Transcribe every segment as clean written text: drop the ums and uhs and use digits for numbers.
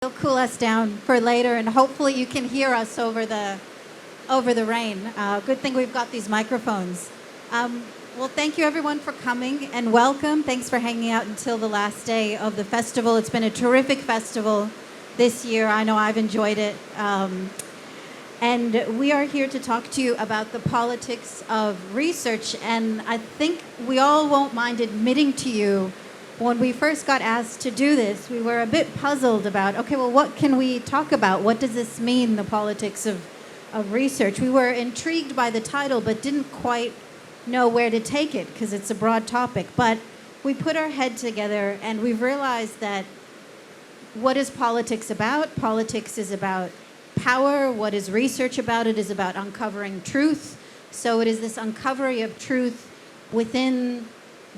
It'll cool us down for later, and hopefully you can hear us over the rain. Good thing we've got these microphones. Well, thank you everyone for coming and welcome. Thanks for hanging out until the last day of the festival. It's been a terrific festival this year. I know I've enjoyed it. And we are here to talk to you about the politics of research. And I think we all won't mind admitting to you, when we first got asked to do this, we were a bit puzzled about, okay, well, what can we talk about? What does this mean, the politics of research? We were intrigued by the title, but didn't quite know where to take it because it's a broad topic. But we put our head together and we've realized that what is politics about? Politics is about power. What is research about? It is about uncovering truth. So it is this uncovering of truth within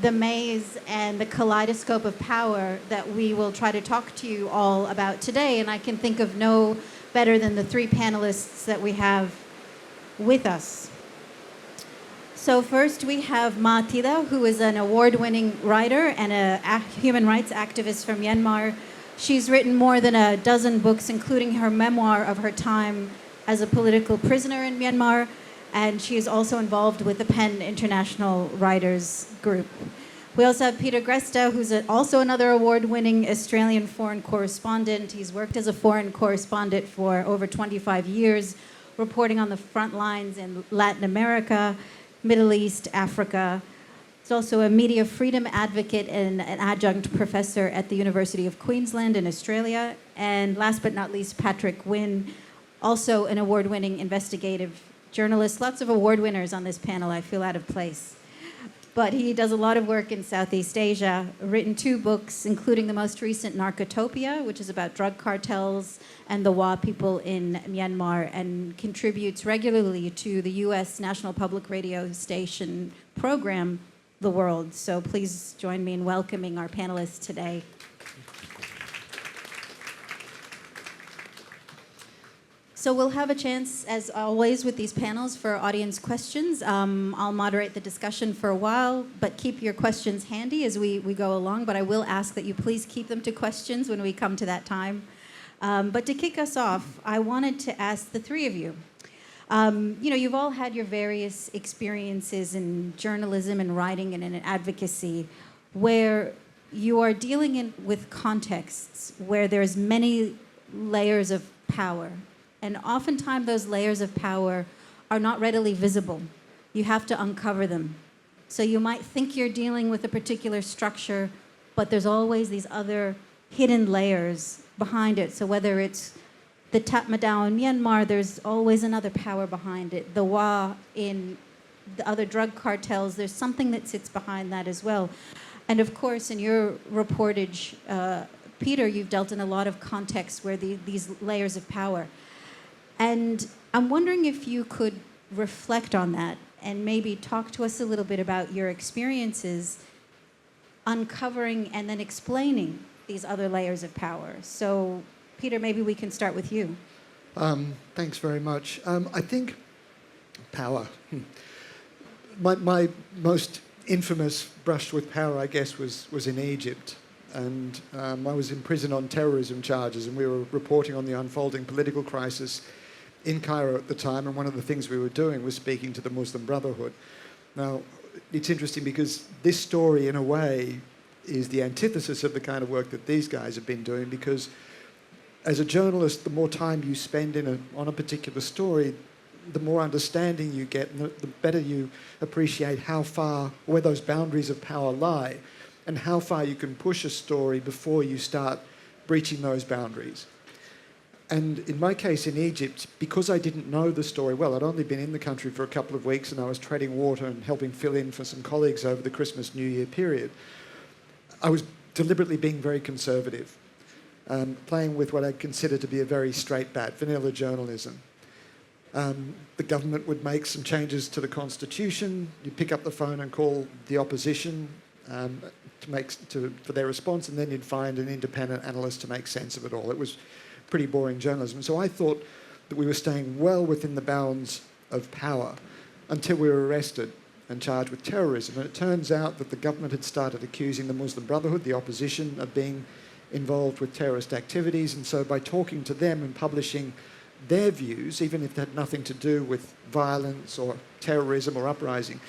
the maze and the kaleidoscope of power that we will try to talk to you all about today. And I can think of no better than the three panelists that we have with us. So first we have Ma Tida, who is an award-winning writer and a human rights activist from Myanmar. She's written more than a dozen books, including her memoir of her time as a political prisoner in Myanmar. And she is also involved with the PEN International Writers Group. We also have Peter Greste, who's also another award-winning Australian foreign correspondent. He's worked as a foreign correspondent for over 25 years, reporting on the front lines in Latin America, Middle East, Africa. He's also a media freedom advocate and an adjunct professor at the University of Queensland in Australia. And last but not least, Patrick Wynne, also an award-winning investigative journalist. Lots of award winners on this panel. I feel out of place. But he does a lot of work in Southeast Asia, written 2 books, including the most recent, Narcotopia, which is about drug cartels and the Wa people in Myanmar, and contributes regularly to the U.S. National Public Radio station program, The World. So please join me in welcoming our panelists today. So we'll have a chance, as always with these panels, for audience questions. I'll moderate the discussion for a while, but keep your questions handy as we go along. But I will ask that you please keep them to questions when we come to that time. But to kick us off, I wanted to ask the three of you. You've all had your various experiences in journalism and writing and in advocacy where you are dealing with contexts where there's many layers of power. And oftentimes those layers of power are not readily visible. You have to uncover them. So you might think you're dealing with a particular structure, but there's always these other hidden layers behind it. So whether it's the Tatmadaw in Myanmar, there's always another power behind it. The Wa in the other drug cartels, there's something that sits behind that as well. And of course, in your reportage, Peter, you've dealt in a lot of contexts where these layers of power. And I'm wondering if you could reflect on that and maybe talk to us a little bit about your experiences uncovering and then explaining these other layers of power. So, Peter, maybe we can start with you. Thanks very much. I think power. My most infamous brush with power, I guess, was in Egypt. And I was in prison on terrorism charges, and we were reporting on the unfolding political crisis in Cairo at the time, and one of the things we were doing was speaking to the Muslim Brotherhood. Now, it's interesting because this story, in a way, is the antithesis of the kind of work that these guys have been doing, because as a journalist, the more time you spend on a particular story, the more understanding you get, and the better you appreciate where those boundaries of power lie, and how far you can push a story before you start breaching those boundaries. And in my case in Egypt, because I didn't know the story well, I'd only been in the country for a couple of weeks and I was treading water and helping fill in for some colleagues over the Christmas New Year period, I was deliberately being very conservative, playing with what I consider to be a very straight bat, vanilla journalism. The government would make some changes to the constitution, you'd pick up the phone and call the opposition for their response, and then you'd find an independent analyst to make sense of it all. It was pretty boring journalism. So I thought that we were staying well within the bounds of power until we were arrested and charged with terrorism. And it turns out that the government had started accusing the Muslim Brotherhood, the opposition, of being involved with terrorist activities. And so by talking to them and publishing their views, even if it had nothing to do with violence or terrorism or uprising,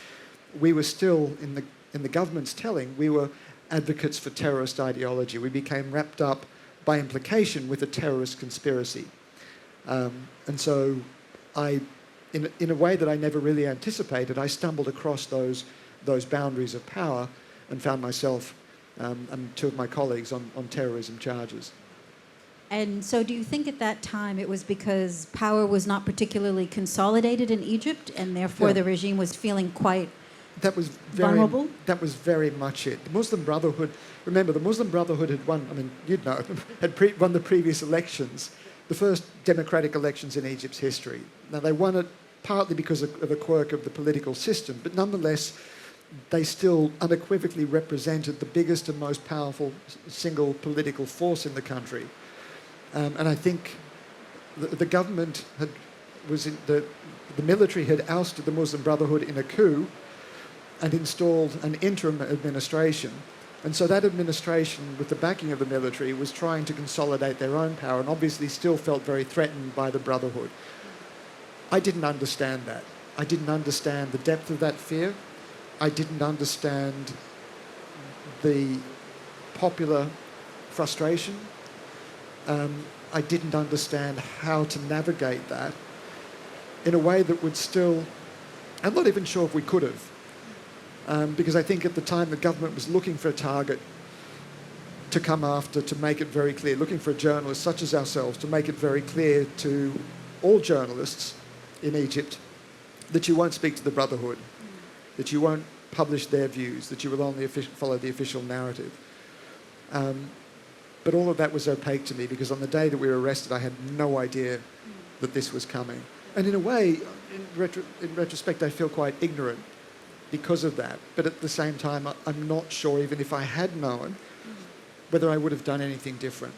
we were still, in the government's telling, we were advocates for terrorist ideology. We became wrapped up by implication with a terrorist conspiracy. And so in a way that I never really anticipated, I stumbled across those boundaries of power and found myself and two of my colleagues on terrorism charges. And so do you think at that time it was because power was not particularly consolidated in Egypt and therefore the regime was feeling quite vulnerable? That was very much it. The Muslim Brotherhood, remember, the Muslim Brotherhood had won, I mean, you'd know, had won the previous elections, the first democratic elections in Egypt's history. Now, they won it partly because of a quirk of the political system, but nonetheless, they still unequivocally represented the biggest and most powerful single political force in the country. And I think the government the military had ousted the Muslim Brotherhood in a coup and installed an interim administration. And so that administration, with the backing of the military, was trying to consolidate their own power and obviously still felt very threatened by the Brotherhood. I didn't understand that. I didn't understand the depth of that fear. I didn't understand the popular frustration. I didn't understand how to navigate that in a way that would still... I'm not even sure if we could have. Because I think at the time the government was looking for a target to come after, to make it very clear, looking for a journalist such as ourselves, to make it very clear to all journalists in Egypt that you won't speak to the Brotherhood, that you won't publish their views, that you will only follow the official narrative. But all of that was opaque to me because on the day that we were arrested, I had no idea that this was coming. And in a way, in retrospect, I feel quite ignorant because of that. But at the same time, I'm not sure, even if I had known, whether I would have done anything different.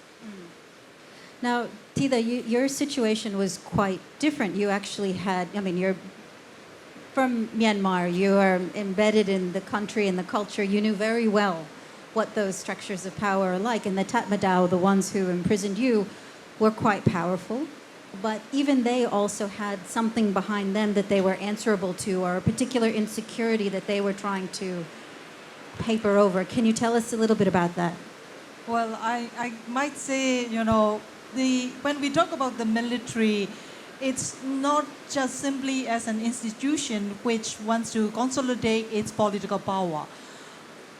Now, Tida, your situation was quite different. You actually had, I mean, you're from Myanmar. You are embedded in the country and the culture. You knew very well what those structures of power are like. And the Tatmadaw, the ones who imprisoned you, were quite powerful. But even they also had something behind them that they were answerable to, or a particular insecurity that they were trying to paper over. Can you tell us a little bit about that? Well, I might say, when we talk about the military, it's not just simply as an institution which wants to consolidate its political power.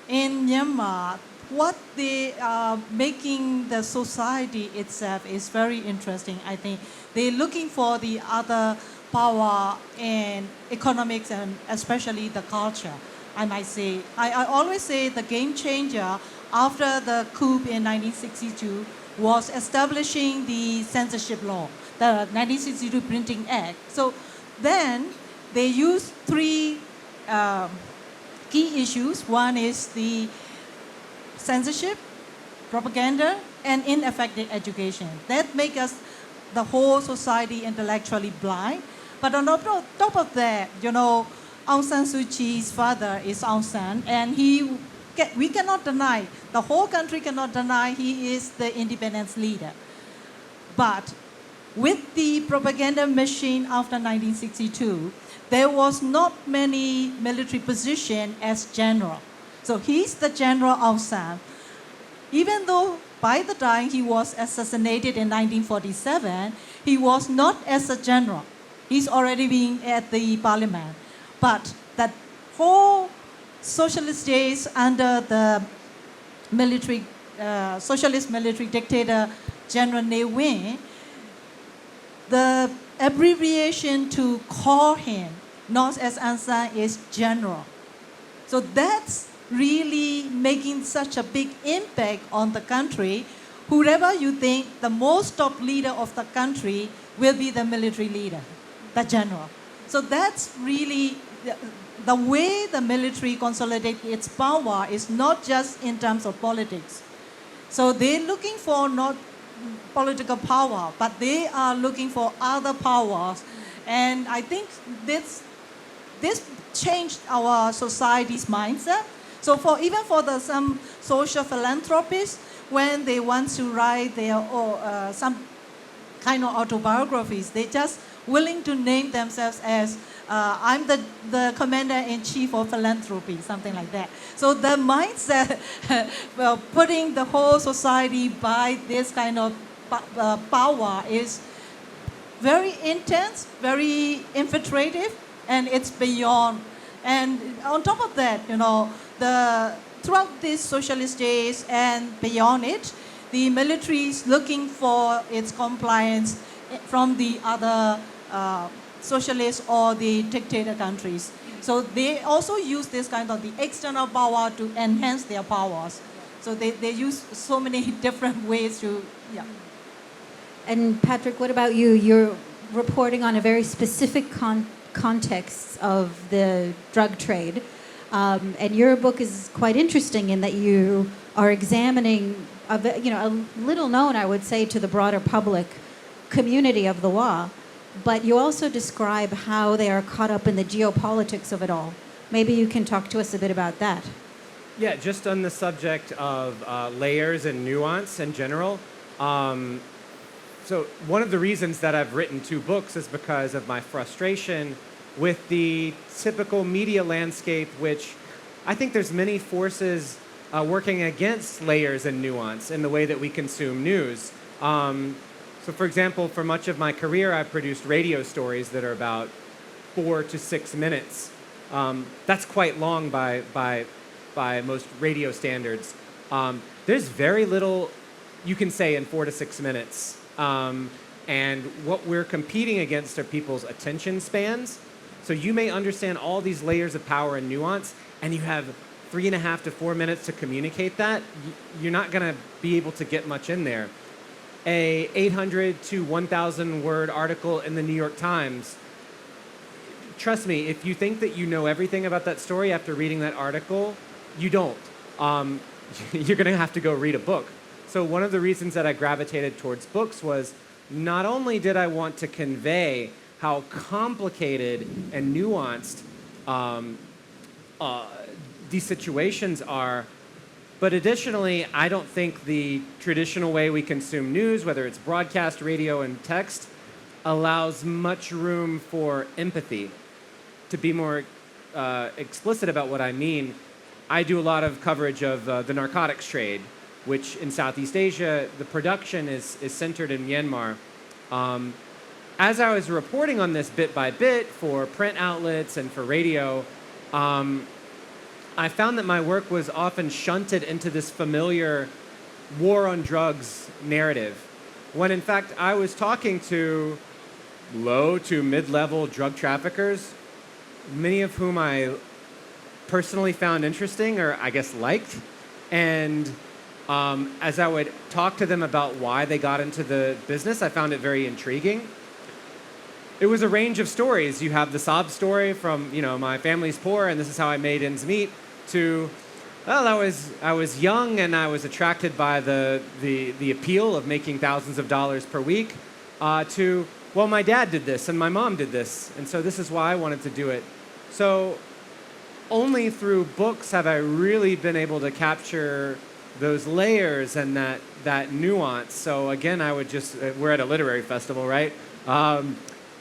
In Myanmar, what they are making the society itself is very interesting, I think. They're looking for the other power in economics and especially the culture, I might say. I always say the game changer after the coup in 1962 was establishing the censorship law, the 1962 Printing Act. So then they used three key issues. One is the censorship, propaganda, and ineffective education. That makes us, the whole society, intellectually blind. But on top of that, Aung San Suu Kyi's father is Aung San, and we cannot deny, the whole country cannot deny he is the independence leader. But with the propaganda machine after 1962, there was not many military position as general. So he's the General Aung San. Even though by the time he was assassinated in 1947, he was not as a general. He's already been at the parliament. But that whole socialist days under the military, socialist military dictator General Ne Win, the abbreviation to call him, not as Aung San, is general. So that's really making such a big impact on the country. Whoever you think the most top leader of the country will be the military leader, the general. So that's really the way the military consolidates its power is not just in terms of politics. So they're looking for not political power, but they are looking for other powers. And I think this changed our society's mindset. So even for some social philanthropists, when they want to write their some kind of autobiographies, they just willing to name themselves as I'm the commander-in-chief of philanthropy, something like that. So the mindset, well, putting the whole society by this kind of power is very intense, very infiltrative, and it's beyond. And on top of that, throughout these socialist days and beyond it, the military is looking for its compliance from the other socialist or the dictator countries. So they also use this kind of the external power to enhance their powers. So they use so many different ways to, yeah. And Patrick, what about you? You're reporting on a very specific context of the drug trade. And your book is quite interesting in that you are examining a little known, I would say, to the broader public community of the law. But you also describe how they are caught up in the geopolitics of it all. Maybe you can talk to us a bit about that. Yeah, just on the subject of layers and nuance in general. So one of the reasons that I've written 2 books is because of my frustration with the typical media landscape, which I think there's many forces working against layers and nuance in the way that we consume news. So for example, for much of my career, I've produced radio stories that are about 4 to 6 minutes. That's quite long by most radio standards. There's very little you can say in 4 to 6 minutes. And what we're competing against are people's attention spans. So you may understand all these layers of power and nuance, and you have 3.5 to 4 minutes to communicate that. You're not going to be able to get much in there. A 800 to 1,000 word article in the New York Times, trust me, if you think that you know everything about that story after reading that article, you don't. You're going to have to go read a book. So one of the reasons that I gravitated towards books was not only did I want to convey how complicated and nuanced these situations are, but additionally, I don't think the traditional way we consume news, whether it's broadcast, radio, and text, allows much room for empathy. To be more explicit about what I mean, I do a lot of coverage of the narcotics trade, which in Southeast Asia, the production is centered in Myanmar. As I was reporting on this bit by bit for print outlets and for radio, I found that my work was often shunted into this familiar war on drugs narrative, when in fact I was talking to low to mid-level drug traffickers, many of whom I personally found interesting, or I guess liked. And as I would talk to them about why they got into the business, I found it very intriguing. It was a range of stories. You have the sob story from, my family's poor and this is how I made ends meet, to, well, I was young and I was attracted by the appeal of making thousands of dollars per week, to, well, my dad did this and my mom did this, and so this is why I wanted to do it. So only through books have I really been able to capture those layers and that nuance. So again, I would just, we're at a literary festival, right?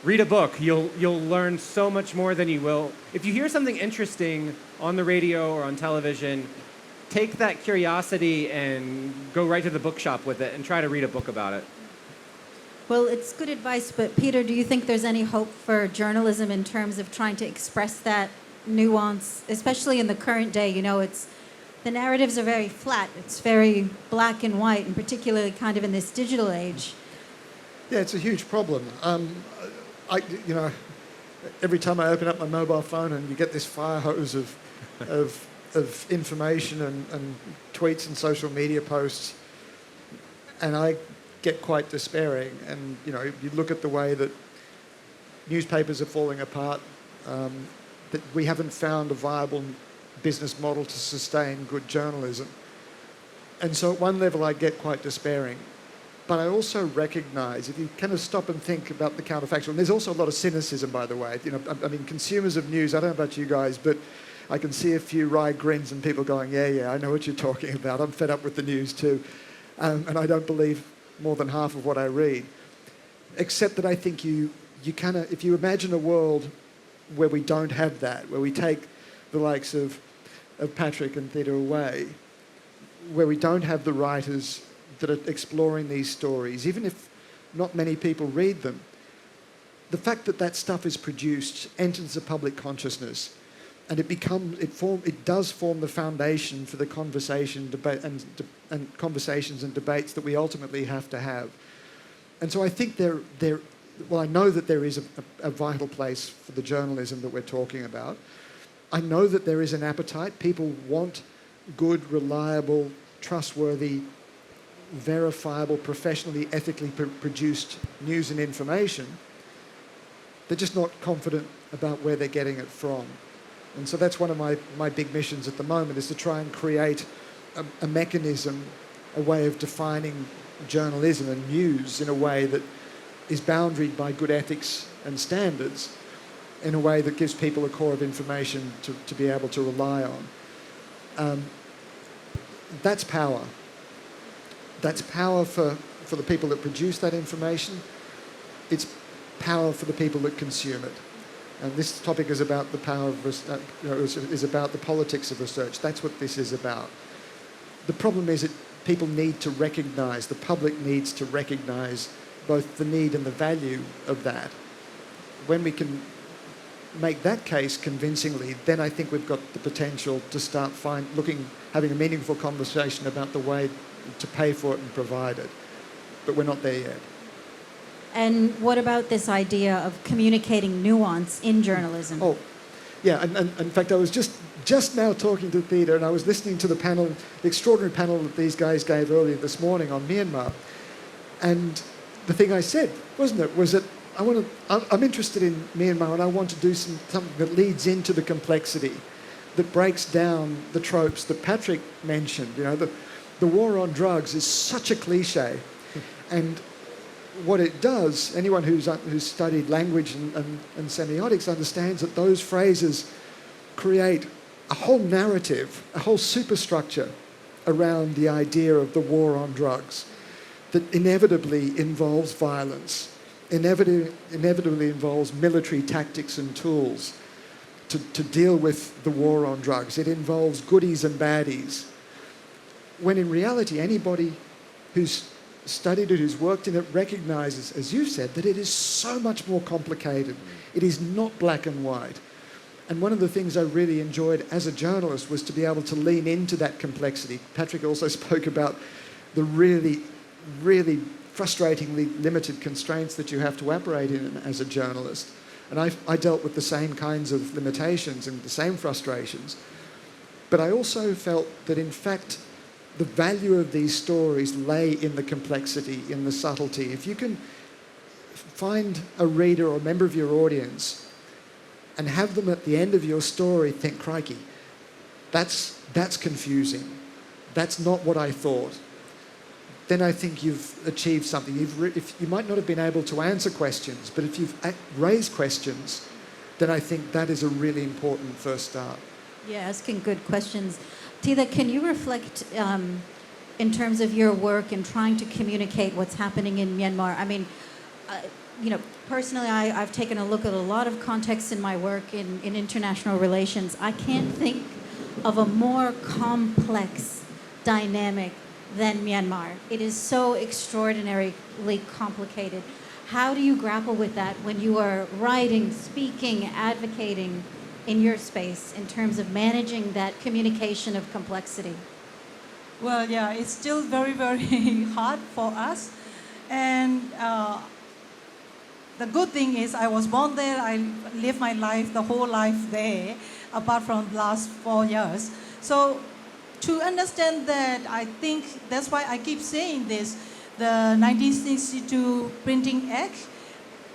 Read a book. You'll learn so much more than you will. If you hear something interesting on the radio or on television, take that curiosity and go right to the bookshop with it and try to read a book about it. Well, it's good advice, but Peter, do you think there's any hope for journalism in terms of trying to express that nuance, especially in the current day? The narratives are very flat. It's very black and white, and particularly kind of in this digital age. Yeah, it's a huge problem. Every time I open up my mobile phone and you get this fire hose of information and tweets and social media posts, and I get quite despairing. And you look at the way that newspapers are falling apart, that we haven't found a viable business model to sustain good journalism. And so at one level I get quite despairing. But I also recognise, if you kind of stop and think about the counterfactual, and there's also a lot of cynicism, by the way. Consumers of news, I don't know about you guys, but I can see a few wry grins and people going, yeah, I know what you're talking about. I'm fed up with the news too. and I don't believe more than half of what I read. Except that I think you kind of, if you imagine a world where we don't have that, where we take the likes of Patrick and Theda away, where we don't have the writers that are exploring these stories, even if not many people read them, the fact that that stuff is produced enters the public consciousness, and it does form the foundation for the conversation, debate, and conversations and debates that we ultimately have to have. And so I think well, I know that there is a vital place for the journalism that we're talking about. I know that there is an appetite. People want good, reliable, trustworthy, verifiable, professionally, ethically produced news and information. They're just not confident about where they're getting it from. And so that's one of my big missions at the moment, is to try and create a mechanism, a way of defining journalism and news in a way that is boundaried by good ethics and standards, in a way that gives people a core of information to be able to rely on. That's power. That's power for the people that produce that information. It's power for the people that consume it. And this topic is about the power of is about the politics of research. That's what this is about. The problem is that people need to recognise, the public needs to recognise both the need and the value of that. When we can make that case convincingly, then I think we've got the potential to start having a meaningful conversation about the way to pay for it and provide it. But we're not there yet. And what about this idea of communicating nuance in journalism? Oh, yeah, and in fact, I was just now talking to Theda, and I was listening to the extraordinary panel that these guys gave earlier this morning on Myanmar. And the thing I said, wasn't it, was that I'm interested in Myanmar, and I want to do something that leads into the complexity, that breaks down the tropes that Patrick mentioned. You know, the war on drugs is such a cliche, and what it does, anyone who's studied language and semiotics understands that those phrases create a whole narrative, a whole superstructure around the idea of the war on drugs that inevitably involves violence, inevitably involves military tactics and tools to deal with the war on drugs. It involves goodies and baddies. When in reality, anybody who's studied it, who's worked in it, recognises, as you've said, that it is so much more complicated. It is not black and white. And one of the things I really enjoyed as a journalist was to be able to lean into that complexity. Patrick also spoke about the really, really frustratingly limited constraints that you have to operate in as a journalist. And I dealt with the same kinds of limitations and the same frustrations. But I also felt that, in fact, the value of these stories lay in the complexity, in the subtlety. If you can find a reader or a member of your audience and have them at the end of your story think, crikey, that's confusing. That's not what I thought. Then I think you've achieved something. If you might not have been able to answer questions, but if you've raised questions, then I think that is a really important first start. Yeah, asking good questions. Theda, can you reflect in terms of your work and trying to communicate what's happening in Myanmar? I mean, personally, I've taken a look at a lot of contexts in my work in international relations. I can't think of a more complex dynamic than Myanmar. It is so extraordinarily complicated. How do you grapple with that when you are writing, speaking, advocating in your space in terms of managing that communication of complexity? Well, yeah, it's still very, very hard for us. And the good thing is I was born there. I lived my life, the whole life there, apart from the last 4 years. So to understand that, I think that's why I keep saying this. The 1962 Printing Act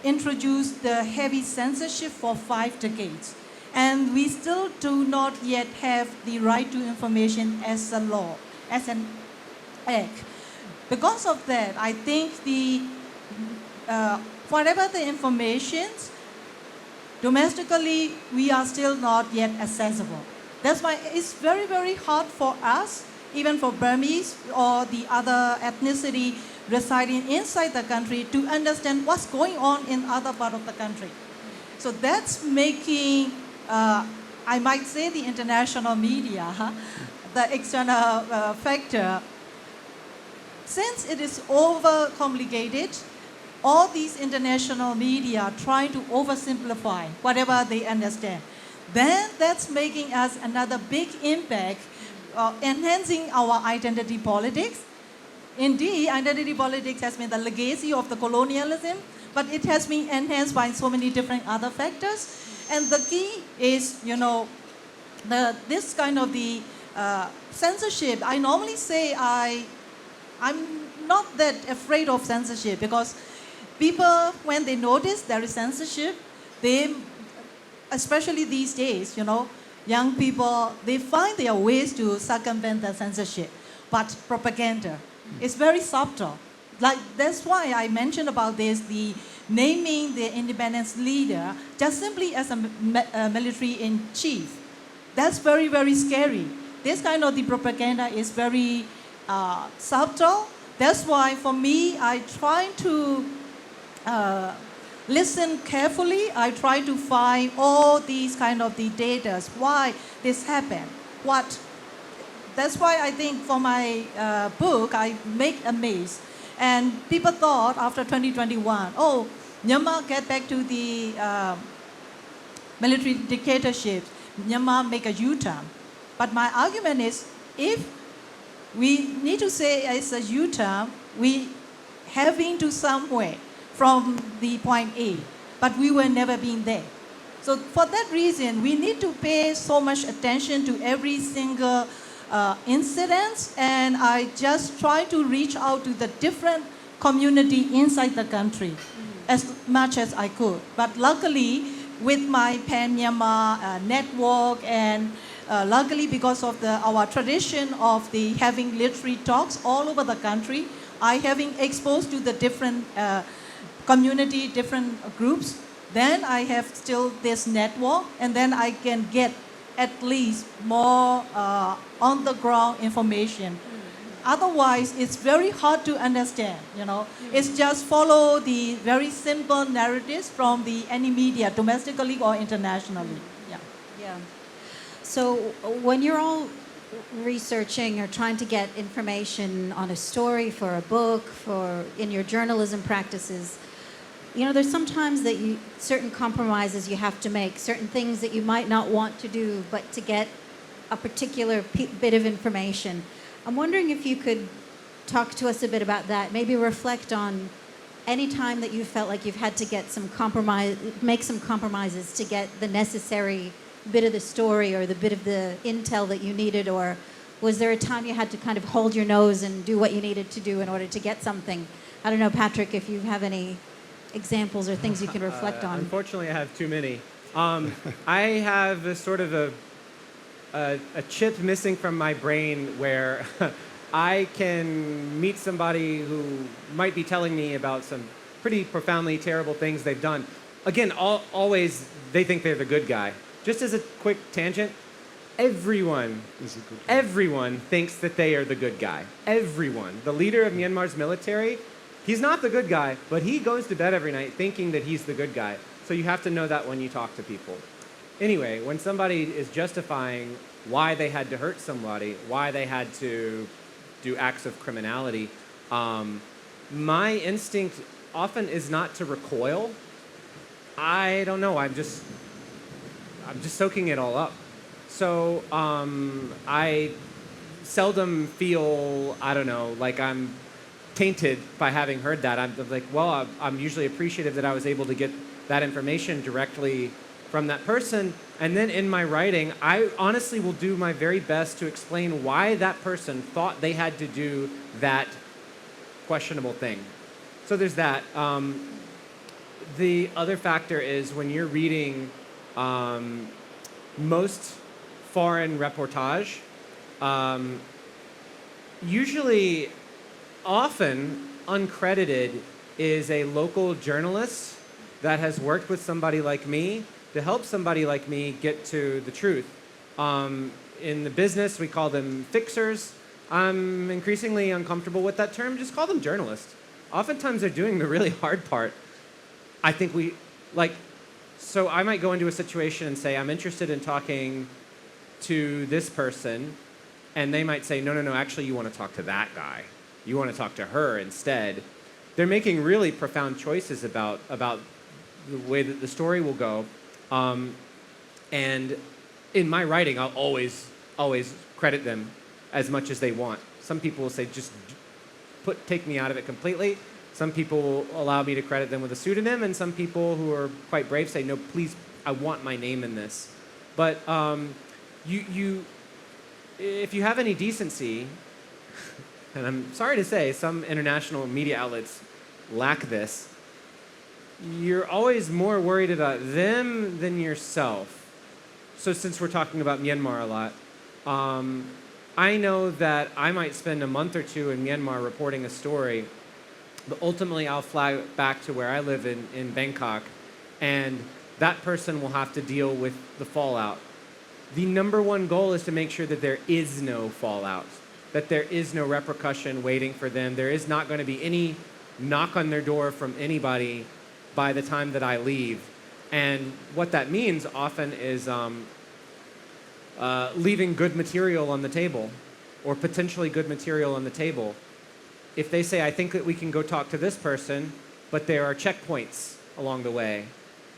introduced the heavy censorship for 5 decades. And we still do not yet have the right to information as a law, as an act. Because of that, I think whatever the informations, domestically, we are still not yet accessible. That's why it's very, very hard for us even for Burmese or the other ethnicity residing inside the country to understand what's going on in other part of the country. So that's making, I might say, the international media, the external factor. Since it is over-complicated, all these international media try to oversimplify whatever they understand. Then that's making us another big impact, enhancing our identity politics. Indeed, identity politics has been the legacy of the colonialism, but it has been enhanced by so many different other factors. And the key is, this kind of the censorship. I normally say I'm not that afraid of censorship because people, when they notice there is censorship, they, especially these days, young people, they find their ways to circumvent the censorship. But propaganda is very subtle. Like, that's why I mentioned about this, the naming the independence leader just simply as a military in chief. That's very, very scary. This kind of the propaganda is very subtle. That's why for me, I try to listen carefully. I try to find all these kind of the data, why this happened, that's why I think for my book, I make a maze. And people thought after 2021, Myanmar get back to the military dictatorship. Myanmar make a U-turn. But my argument is, if we need to say it's a U-turn, we have been to somewhere from the point A, but we were never been there. So for that reason, we need to pay so much attention to every single incidents, and I just try to reach out to the different community inside the country as much as I could. But luckily, with my Pan-Myanmar network, and luckily because of our tradition of the having literary talks all over the country, I having exposed to the different community, different groups, then I have still this network, and then I can get at least more on-the-ground information. Otherwise, it's very hard to understand, It's just follow the very simple narratives from any media, domestically or internationally. Yeah. So when you're all researching or trying to get information on a story for a book, in your journalism practices, there's sometimes that certain compromises you have to make, certain things that you might not want to do, but to get a particular bit of information. I'm wondering if you could talk to us a bit about that, maybe reflect on any time that you felt like you've had to make some compromises to get the necessary bit of the story or the bit of the intel that you needed, or was there a time you had to kind of hold your nose and do what you needed to do in order to get something? I don't know, Patrick, if you have any examples or things you can reflect on. Unfortunately, I have too many. I have a sort of a chip missing from my brain where I can meet somebody who might be telling me about some pretty profoundly terrible things they've done. Again, always they think they're the good guy. Just as a quick tangent, everyone thinks that they are the good guy. Everyone. The leader of Myanmar's military, he's not the good guy, but he goes to bed every night thinking that he's the good guy. So you have to know that when you talk to people. Anyway, when somebody is justifying why they had to hurt somebody, why they had to do acts of criminality, my instinct often is not to recoil. I don't know. I'm just soaking it all up. So I seldom feel, like I'm tainted by having heard that. I'm like, well, I'm usually appreciative that I was able to get that information directly from that person. And then in my writing, I honestly will do my very best to explain why that person thought they had to do that questionable thing. So there's that. The other factor is when you're reading most foreign reportage, usually, often uncredited, is a local journalist that has worked with somebody like me to help somebody like me get to the truth. In the business, we call them fixers. I'm increasingly uncomfortable with that term. Just call them journalists. Oftentimes they're doing the really hard part. I think so I might go into a situation and say, I'm interested in talking to this person, and they might say, no, actually you want to talk to that guy. You want to talk to her instead. They're making really profound choices about the way that the story will go. And in my writing, I'll always credit them as much as they want. Some people will say, just take me out of it completely. Some people will allow me to credit them with a pseudonym, and some people who are quite brave say, no, please, I want my name in this. But if you have any decency, and I'm sorry to say, some international media outlets lack this, you're always more worried about them than yourself. So since we're talking about Myanmar a lot, I know that I might spend a month or two in Myanmar reporting a story, but ultimately I'll fly back to where I live in Bangkok, and that person will have to deal with the fallout. The number one goal is to make sure that there is no fallout, that there is no repercussion waiting for them. There is not going to be any knock on their door from anybody by the time that I leave. And what that means often is leaving good material on the table, or potentially good material on the table. If they say, I think that we can go talk to this person, but there are checkpoints along the way,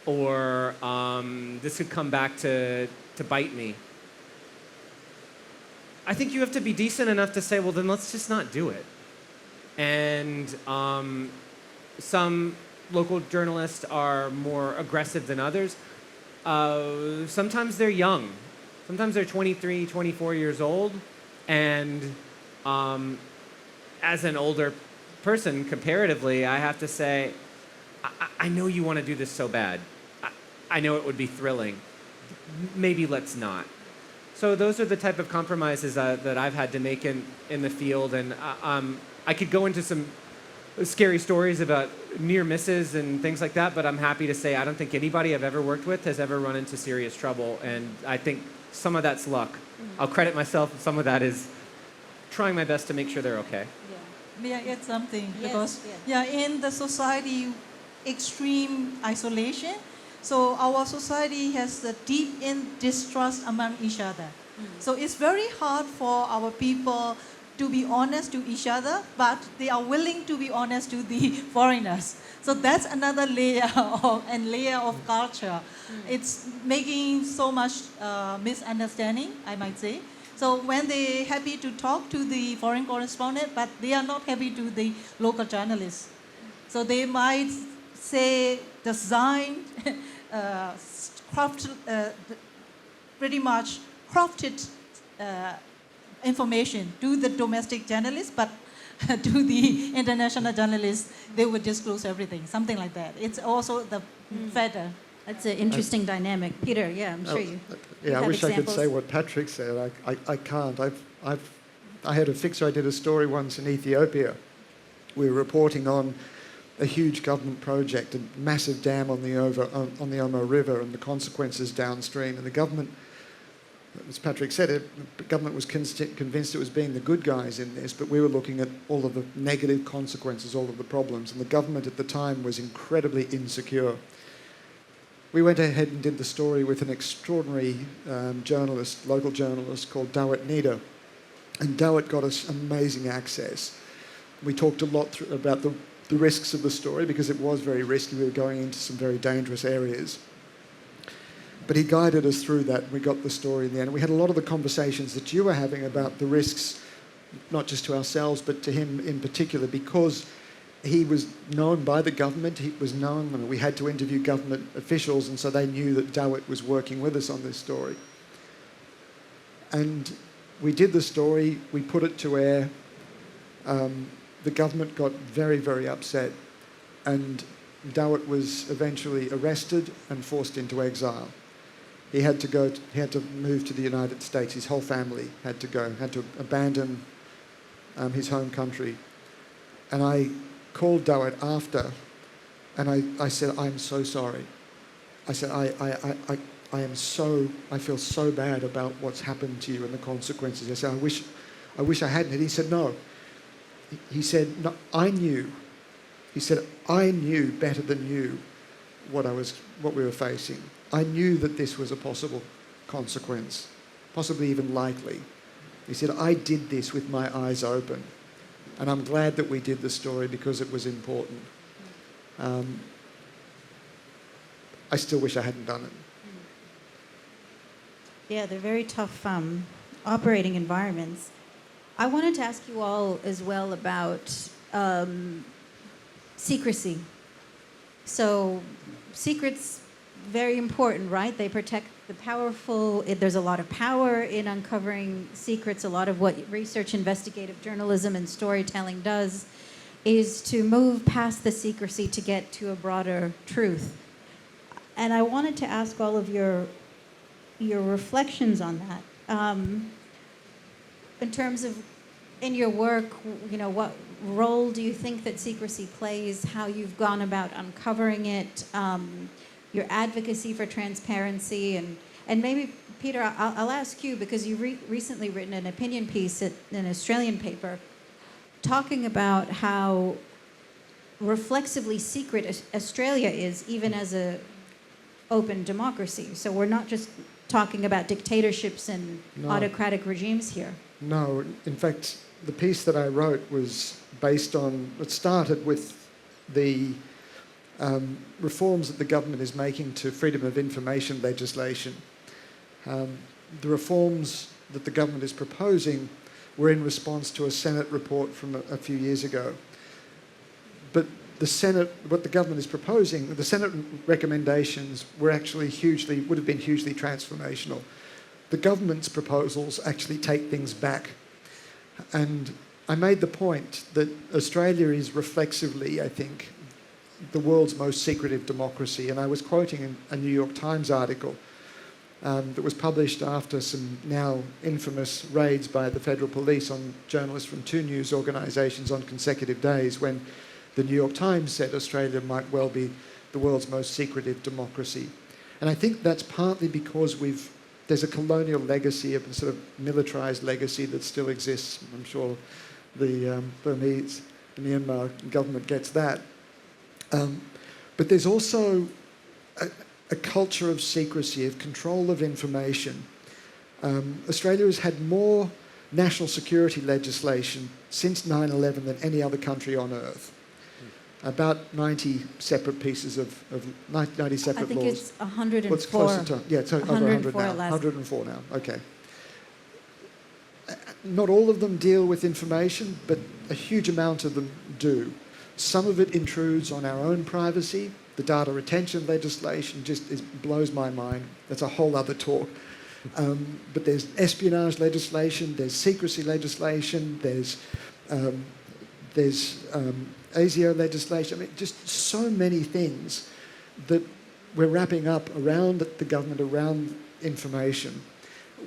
or this could come back to bite me, I think you have to be decent enough to say, well, then let's just not do it. And some local journalists are more aggressive than others. Sometimes they're young. Sometimes they're 23, 24 years old. And as an older person, comparatively, I have to say, I know you want to do this so bad. I know it would be thrilling. Maybe let's not. So those are the type of compromises that I've had to make in the field. And I could go into some scary stories about near misses and things like that, but I'm happy to say I don't think anybody I've ever worked with has ever run into serious trouble. And I think some of that's luck. I'll credit myself. Some of that is trying my best to make sure they're okay. Yeah. May I add something? Yes, Because yes. in the society, extreme isolation, so our society has a deep distrust among each other. So it's very hard for our people to be honest to each other, but they are willing to be honest to the foreigners. So that's another layer of culture. It's making so much misunderstanding, I might say. So when they're happy to talk to the foreign correspondent, but they are not happy to the local journalists. So they might say design, pretty much crafted information to the domestic journalists, but to the international journalists, they would disclose everything, something like that. It's also the feather. That's an interesting dynamic. Peter, yeah, I'm sure you Yeah, I have wish I could examples. say what Patrick said. I can't. I had a fixer. I did a story once in Ethiopia. We were reporting on a huge government project, a massive dam on the Omo River, and the consequences downstream. And the government, as Patrick said, the government was convinced it was being the good guys in this, but we were looking at all of the negative consequences, all of the problems. And the government at the time was incredibly insecure. We went ahead and did the story with an extraordinary journalist, local journalist called Dawit Nida. And Dawit got us amazing access. We talked a lot about the risks of the story because it was very risky. We were going into some very dangerous areas. But he guided us through that, and we got the story in the end. And we had a lot of the conversations that you were having about the risks, not just to ourselves, but to him in particular, because he was known by the government. He was known, and we had to interview government officials, and so they knew that Dawit was working with us on this story. And we did the story, we put it to air. The government got very, very upset, and Dawit was eventually arrested and forced into exile. He had to move to the United States. His whole family had to abandon his home country. And I called Dawit after, and I said, I'm so sorry. I said, I feel so bad about what's happened to you and the consequences. I said, I wish I hadn't. And he said, no. He said, no, I knew. He said, I knew better than you what we were facing. I knew that this was a possible consequence, possibly even likely. He said, I did this with my eyes open. And I'm glad that we did the story because it was important. I still wish I hadn't done it. Yeah, they're very tough operating environments. I wanted to ask you all as well about secrecy. So secrets, very important, right? They protect the powerful. There's a lot of power in uncovering secrets. A lot of what research, investigative journalism, and storytelling does is to move past the secrecy to get to a broader truth. And I wanted to ask all of your reflections on that. In terms of, in your work, what role do you think that secrecy plays, how you've gone about uncovering it, your advocacy for transparency, and maybe, Peter, I'll ask you, because you've recently written an opinion piece in an Australian paper talking about how reflexively secret Australia is, even as a open democracy. So we're not just talking about dictatorships and autocratic regimes here. No, in fact, the piece that I wrote was based on, it started with the reforms that the government is making to freedom of information legislation. The reforms that the government is proposing were in response to a Senate report from a few years ago. But the Senate, what the government is proposing, the Senate recommendations were actually would have been hugely transformational. The government's proposals actually take things back. And I made the point that Australia is reflexively, I think, the world's most secretive democracy. And I was quoting a New York Times article that was published after some now infamous raids by the federal police on journalists from 2 news organisations on consecutive days, when the New York Times said Australia might well be the world's most secretive democracy. And I think that's partly because there's a colonial legacy, a sort of militarised legacy that still exists. I'm sure the Burmese, the Myanmar government gets that. But there's also a culture of secrecy, of control of information. Australia has had more national security legislation since 9/11 than any other country on earth. About 90 separate pieces of 90 separate laws. I think it's 104. Well, it's closer to, yeah, it's over 100 now. Last. 104 now, okay. Not all of them deal with information, but a huge amount of them do. Some of it intrudes on our own privacy. The data retention legislation blows my mind. That's a whole other talk. But there's espionage legislation, there's secrecy legislation, there's ASIO legislation. I mean, just so many things that we're wrapping up around the government, around information,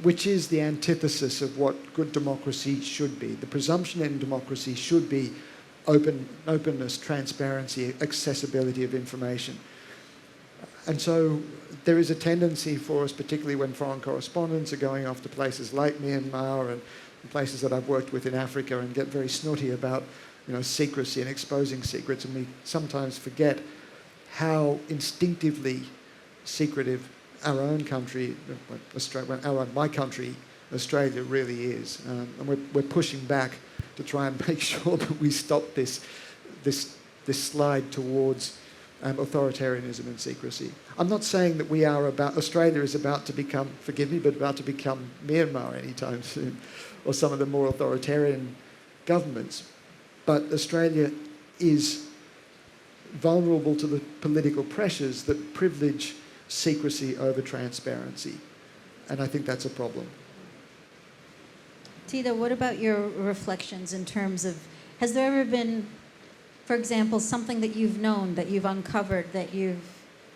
which is the antithesis of what good democracy should be. The presumption in democracy should be openness, transparency, accessibility of information. And so there is a tendency for us, particularly when foreign correspondents are going off to places like Myanmar and places that I've worked with in Africa, and get very snooty about secrecy and exposing secrets, and we sometimes forget how instinctively secretive our own country, my country, Australia, really is. And we're pushing back to try and make sure that we stop this slide towards authoritarianism and secrecy. I'm not saying that Australia is about to become, forgive me, but about to become Myanmar anytime soon, or some of the more authoritarian governments. But Australia is vulnerable to the political pressures that privilege secrecy over transparency. And I think that's a problem. Tita, what about your reflections in terms of, has there ever been, for example, something that you've known, that you've uncovered, that you've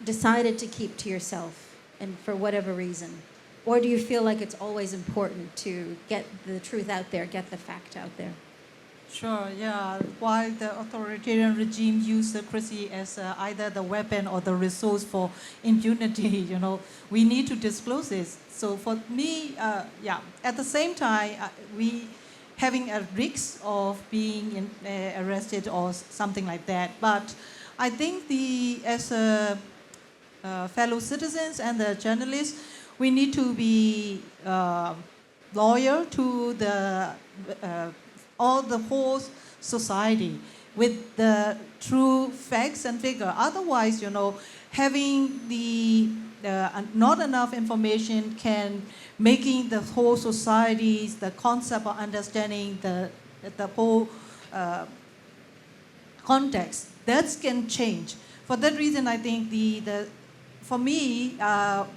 decided to keep to yourself, and for whatever reason? Or do you feel like it's always important to get the truth out there, get the fact out there? Sure, yeah. While the authoritarian regime used secrecy as either the weapon or the resource for impunity, we need to disclose this. So for me, at the same time, we having a risk of being arrested or something like that. But I think as a fellow citizens and the journalists, we need to be loyal to the whole society with the true facts and figure. Otherwise, having the not enough information can making the whole societies, the concept of understanding the whole context, that can change. For that reason, I think for me,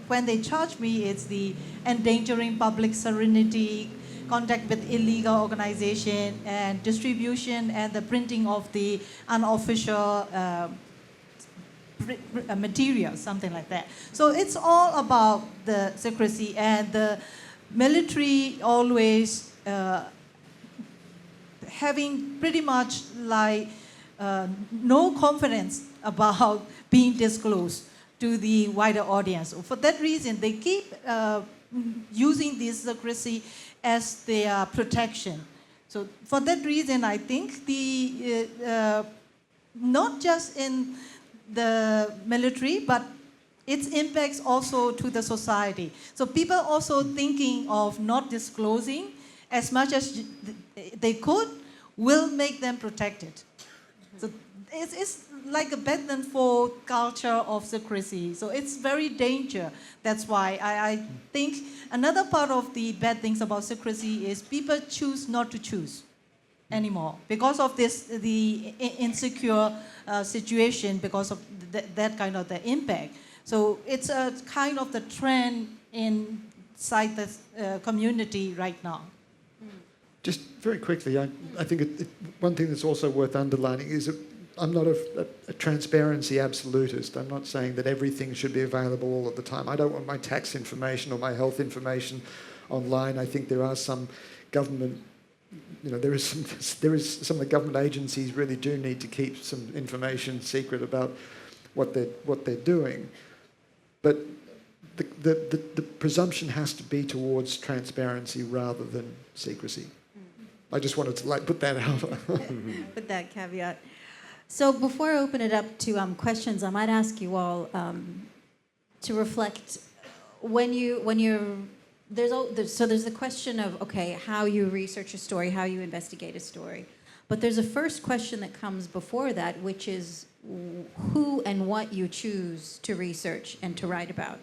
when they charge me, it's the endangering public serenity, contact with illegal organization, and distribution and the printing of the unofficial material, something like that. So it's all about the secrecy, and the military always having pretty much like no confidence about being disclosed to the wider audience. For that reason, they keep using this secrecy as their protection. So for that reason, I think not just in the military, but its impacts also to the society. So people also thinking of not disclosing as much as they could will make them protected. So it's like a pattern for culture of secrecy. So it's very dangerous. That's why I think another part of the bad things about secrecy is people choose not to choose anymore because of the insecure situation, because of that kind of the impact. So it's a kind of the trend inside the community right now. Just very quickly, I think one thing that's also worth underlining is that I'm not a transparency absolutist. I'm not saying that everything should be available all of the time. I don't want my tax information or my health information online. I think there are some government, there is some of the government agencies really do need to keep some information secret about what they're doing. But the presumption has to be towards transparency rather than secrecy. I just wanted to put that out. With that caveat. So before I open it up to questions, I might ask you all to reflect there's the question of, okay, how you research a story, how you investigate a story. But there's a first question that comes before that, which is who and what you choose to research and to write about.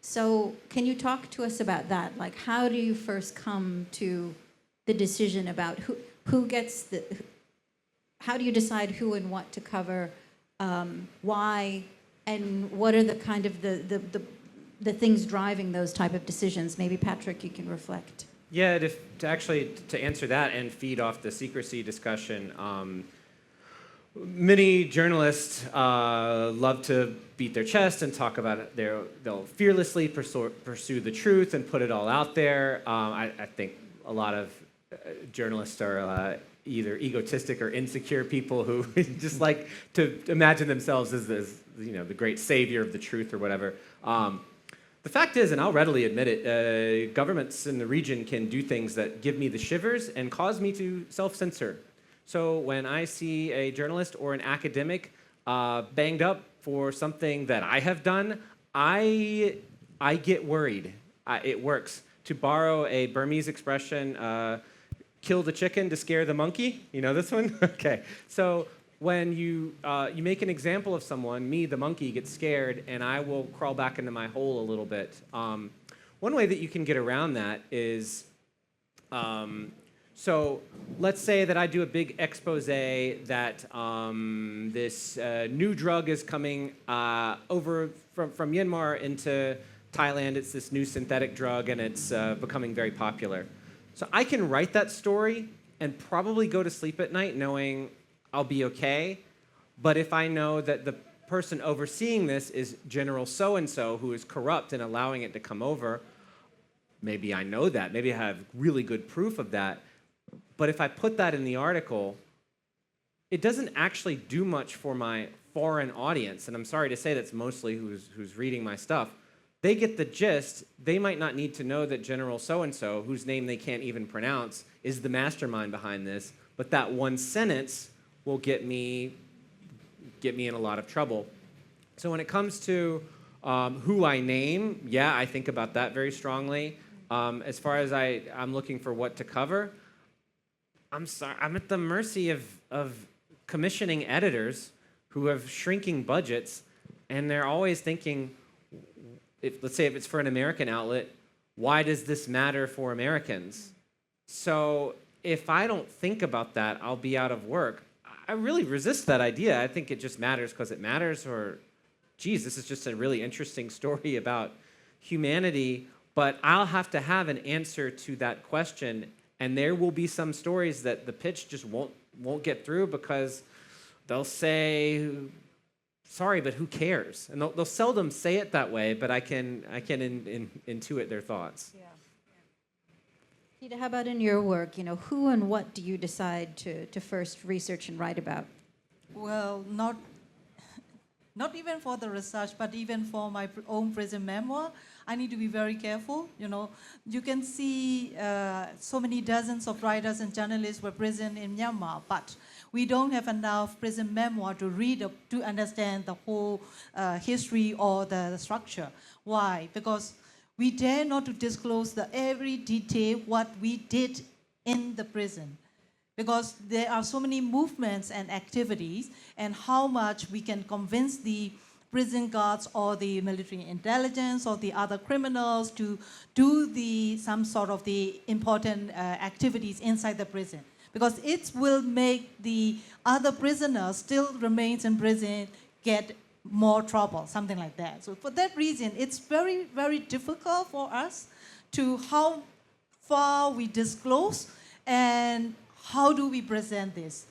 So can you talk to us about that? Like, how do you first come to the decision about who gets how do you decide who and what to cover, why, and what are the kind of the things driving those type of decisions? Maybe Patrick, you can reflect. Yeah, to answer that and feed off the secrecy discussion, many journalists love to beat their chest and talk about it. They'll fearlessly pursue the truth and put it all out there. I think a lot of journalists are either egotistic or insecure people who just like to imagine themselves as the great savior of the truth or whatever. The fact is, and I'll readily admit it, governments in the region can do things that give me the shivers and cause me to self-censor. So when I see a journalist or an academic banged up for something that I have done, I get worried. It works. To borrow a Burmese expression, kill the chicken to scare the monkey. You know this one? Okay. So when you make an example of someone, me, the monkey, gets scared, and I will crawl back into my hole a little bit. One way that you can get around that is, so let's say that I do a big expose that this new drug is coming over from Myanmar into Thailand. It's this new synthetic drug, and it's becoming very popular. So I can write that story and probably go to sleep at night knowing I'll be okay. But if I know that the person overseeing this is General so-and-so who is corrupt and allowing it to come over, maybe I know that. Maybe I have really good proof of that. But if I put that in the article, it doesn't actually do much for my foreign audience. And I'm sorry to say that's mostly who's reading my stuff. they get the gist. They might not need to know that General so-and-so, whose name they can't even pronounce, is the mastermind behind this, but that one sentence will get me in a lot of trouble. So when it comes to who I name, yeah, I think about that very strongly. As far as I'm looking for what to cover, I'm sorry, I'm at the mercy of commissioning editors who have shrinking budgets, and they're always thinking, let's say if it's for an American outlet, why does this matter for Americans? So if I don't think about that, I'll be out of work. I really resist that idea. I think it just matters because it matters, or, geez, this is just a really interesting story about humanity, but I'll have to have an answer to that question, and there will be some stories that the pitch just won't get through because they'll say, sorry, but who cares? And they'll seldom say it that way, but I can intuit their thoughts. Yeah. Peter, how about in your work? Who and what do you decide to first research and write about? Well, not even for the research, but even for my own prison memoir, I need to be very careful. You can see so many dozens of writers and journalists were prisoned in Myanmar, but we don't have enough prison memoir to read to understand the whole history or the structure. Why? Because we dare not to disclose every detail what we did in the prison, because there are so many movements and activities, and how much we can convince the prison guards or the military intelligence or the other criminals to do some sort of the important activities inside the prison, because it will make the other prisoners still remains in prison get more trouble, something like that. So for that reason, it's very, very difficult for us to how far we disclose and how do we present this.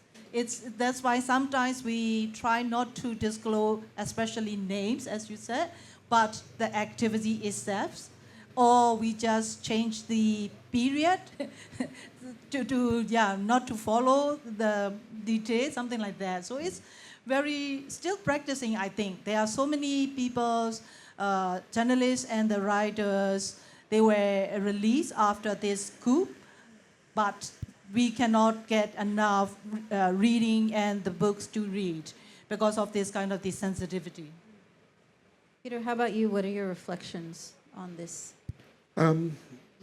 That's why sometimes we try not to disclose, especially names, as you said, but the activity itself, or we just change the period not to follow the details, something like that. So it's still practicing, I think. There are so many people, journalists and the writers, they were released after this coup, but we cannot get enough reading and the books to read because of this kind of this sensitivity. Peter, how about you? What are your reflections on this?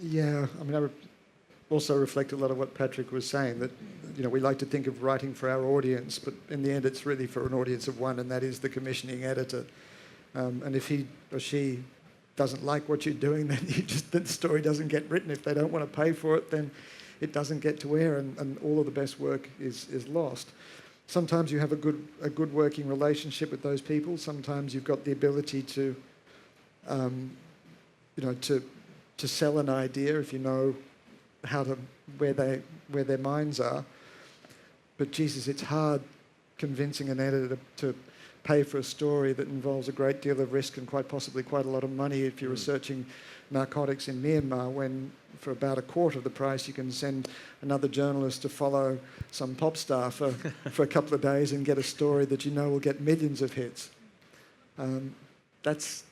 Yeah, I also reflect a lot of what Patrick was saying, that we like to think of writing for our audience, but in the end it's really for an audience of one, and that is the commissioning editor. And if he or she doesn't like what you're doing, then the story doesn't get written. If they don't want to pay for it, then it doesn't get to air, and all of the best work is lost. Sometimes you have a good working relationship with those people. Sometimes you've got the ability to sell an idea if you know where their minds are. But Jesus, it's hard convincing an editor to pay for a story that involves a great deal of risk and quite possibly quite a lot of money if you're researching narcotics in Myanmar, when for about a quarter of the price you can send another journalist to follow some pop star for a couple of days and get a story that will get millions of hits. That's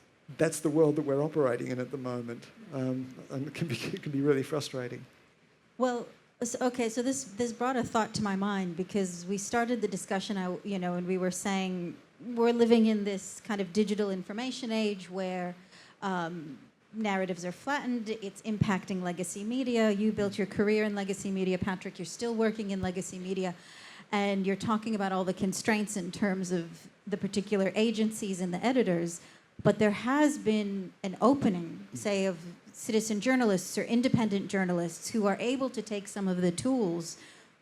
the world that we're operating in at the moment, and it can be really frustrating. Well, okay, so this brought a thought to my mind, because we started the discussion, and we were saying we're living in this kind of digital information age where narratives are flattened. It's impacting legacy media. You built your career in legacy media, Patrick. You're still working in legacy media, and you're talking about all the constraints in terms of the particular agencies and the editors. But there has been an opening, say, of citizen journalists or independent journalists who are able to take some of the tools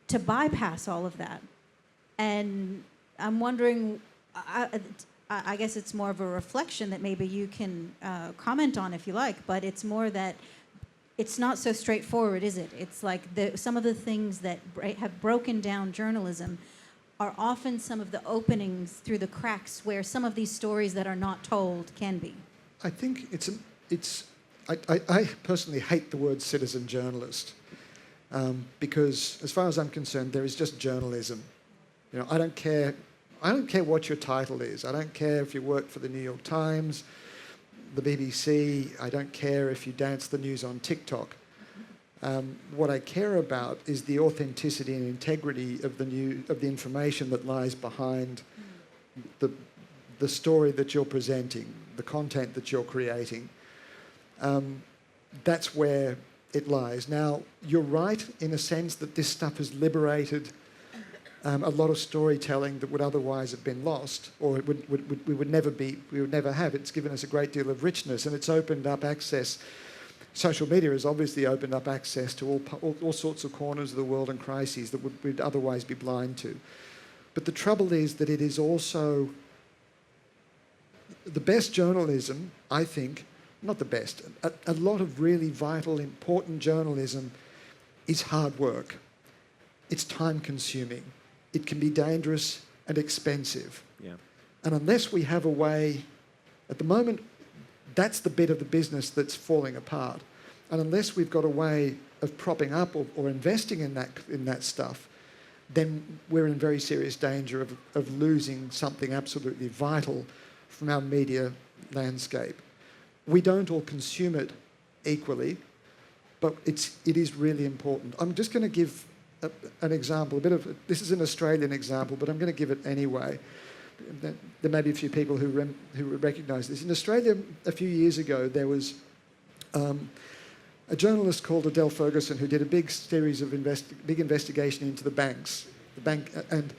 to bypass all of that. And I'm wondering, I guess it's more of a reflection that maybe you can comment on if you like, but it's more that it's not so straightforward, is it? It's like some of the things that have broken down journalism are often some of the openings through the cracks where some of these stories that are not told can be. I think I personally hate the word citizen journalist, because as far as I'm concerned, there is just journalism. I don't care what your title is. I don't care if you work for the New York Times, the BBC. I don't care if you dance the news on TikTok. What I care about is the authenticity and integrity of the information that lies behind the story that you're presenting, the content that you're creating. That's where it lies. Now, you're right in a sense that this stuff has liberated a lot of storytelling that would otherwise have been lost, or we would never have. It's given us a great deal of richness, and it's opened up access. Social media has obviously opened up access to all sorts of corners of the world and crises that we'd otherwise be blind to. But the trouble is that it is also the best journalism, I think, not the best, a lot of really vital, important journalism is hard work. It's time-consuming. It can be dangerous and expensive. Yeah. And unless we have a way, at the moment, that's the bit of the business that's falling apart. And unless we've got a way of propping up or investing in that stuff, then we're in very serious danger of losing something absolutely vital from our media landscape. We don't all consume it equally, but it is really important. I'm just going to give an example, this is an Australian example, but I'm going to give it anyway. There may be a few people who recognise this. In Australia, a few years ago, there was a journalist called Adele Ferguson who did a big series of big investigation into the banks, and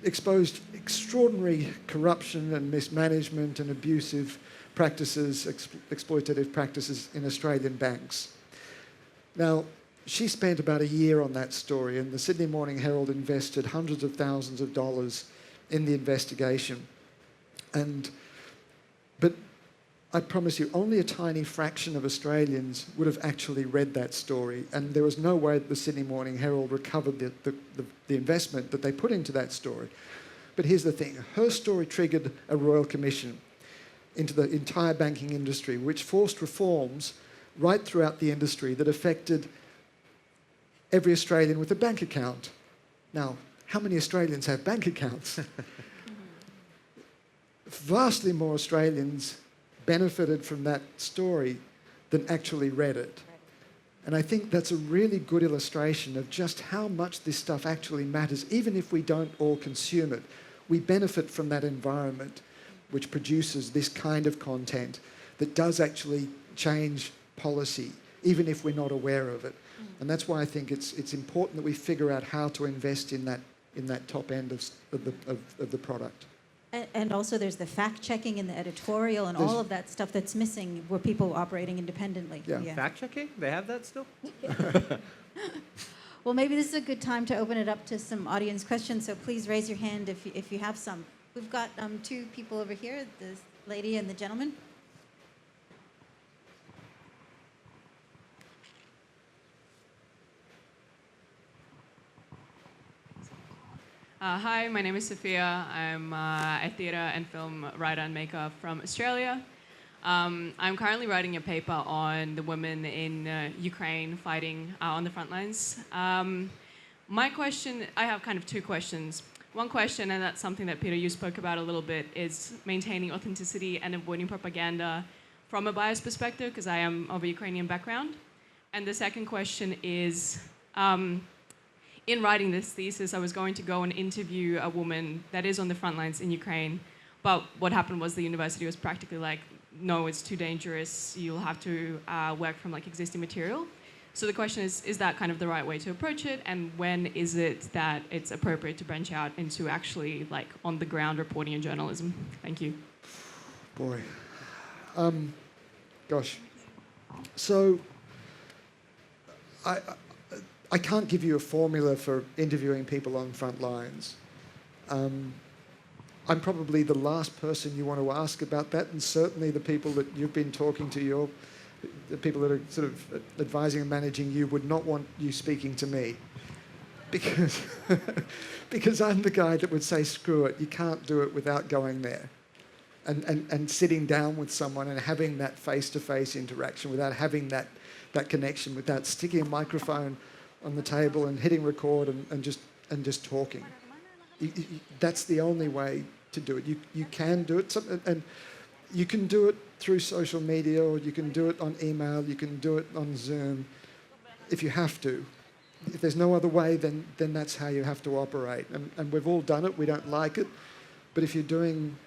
exposed extraordinary corruption and mismanagement and abusive practices, exploitative practices in Australian banks. Now, she spent about a year on that story, and the Sydney Morning Herald invested hundreds of thousands of dollars in the investigation. But I promise you, only a tiny fraction of Australians would have actually read that story, and there was no way that the Sydney Morning Herald recovered the investment that they put into that story. But here's the thing, her story triggered a royal commission into the entire banking industry, which forced reforms right throughout the industry that affected every Australian with a bank account. Now, how many Australians have bank accounts? Vastly more Australians benefited from that story than actually read it. And I think that's a really good illustration of just how much this stuff actually matters. Even if we don't all consume it, we benefit from that environment which produces this kind of content that does actually change policy, even if we're not aware of it. And that's why I think it's important that we figure out how to invest in that top end of the product. And also there's the fact-checking and the editorial and all of that stuff that's missing where people operating independently. Yeah. Fact-checking? They have that still? Well, maybe this is a good time to open it up to some audience questions, so please raise your hand if you have some. We've got two people over here, this lady and the gentleman. Hi, my name is Sophia. I'm a theatre and film writer and maker from Australia. I'm currently writing a paper on the women in Ukraine fighting on the front lines. My question, I have kind of two questions. One question, and that's something that Peter, you spoke about a little bit, is maintaining authenticity and avoiding propaganda from a biased perspective, because I am of a Ukrainian background. And the second question is, in writing this thesis, I was going to go and interview a woman that is on the front lines in Ukraine, but what happened was the university was practically like, no, it's too dangerous, you'll have to work from like existing material. So the question is that kind of the right way to approach it, and when is it that it's appropriate to branch out into actually like on the ground reporting and journalism? Thank you. Boy. Gosh. So I can't give you a formula for interviewing people on front lines. I'm probably the last person you want to ask about that, and certainly the people that you've been talking to, the people that are sort of advising and managing you, would not want you speaking to me. Because I'm the guy that would say, screw it, you can't do it without going there. And sitting down with someone and having that face-to-face interaction, without having that connection, without sticking a microphone on the table and hitting record and just talking. That's the only way to do it. You can do it, and You can do it through social media, or you can do it on email, you can do it on Zoom, if you have to. If there's no other way, then that's how you have to operate. And we've all done it, we don't like it, but if you're doing,